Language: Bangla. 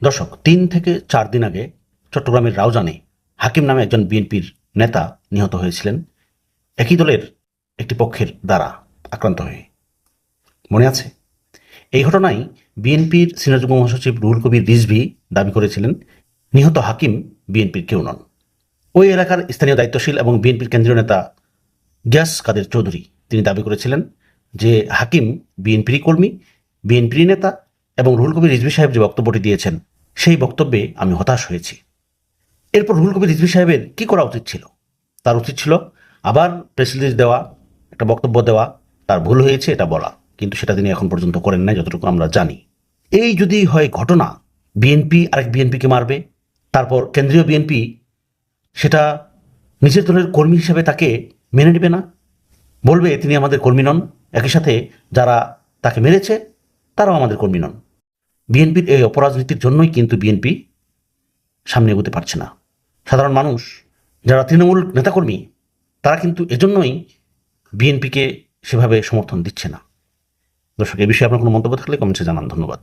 দর্শক, ৩ থেকে ৪ দিন আগে চট্টগ্রামের রাউজানে হাকিম নামে একজন বিএনপির নেতা নিহত হয়েছিলেন একই দলের একটি পক্ষের দ্বারা আক্রান্ত হয়ে। মনে আছে? এই ঘটনায় বিএনপির সিনিয়র যুগ্ম মহাসচিব রুহুল কবির রিজভী দাবি করেছিলেন নিহত হাকিম বিএনপির কেউ নন। ওই এলাকার স্থানীয় দায়িত্বশীল এবং বিএনপির কেন্দ্রীয় নেতা গিয়াস কাদের চৌধুরী তিনি দাবি করেছিলেন যে হাকিম বিএনপিরই কর্মী, বিএনপিরই নেতা এবং রুহুল কবির রিজভী সাহেব যে বক্তব্যটি দিয়েছেন সেই বক্তব্যে আমি হতাশ হয়েছি। এরপর রুহুল কবির রিজভী সাহেবের কী করা উচিত ছিল? তার উচিত ছিল আবার প্রেস রিলিজ দেওয়া, একটা বক্তব্য দেওয়া, তার ভুল হয়েছে এটা বলা, কিন্তু সেটা তিনি এখন পর্যন্ত করেন নাই যতটুকু আমরা জানি। এই যদি হয় ঘটনা, বিএনপি আরেক বিএনপিকে মারবে, তারপর কেন্দ্রীয় বিএনপি সেটা নিজের দলের কর্মী হিসেবে তাকে মেনে নেবে না, বলবে তিনি আমাদের কর্মী নন, একই সাথে যারা তাকে মেরেছে তারাও আমাদের কর্মী নন। বিএনপির এই অপরাজনীতির জন্যই কিন্তু বিএনপি সামনে এগোতে পারছে না। সাধারণ মানুষ যারা তৃণমূল নেতাকর্মী তারা কিন্তু এজন্যই বিএনপিকে সেভাবে সমর্থন দিচ্ছে না। দর্শক, এই বিষয়ে আপনার কোনো মন্তব্য থাকলে কমেন্টসে জানান। ধন্যবাদ।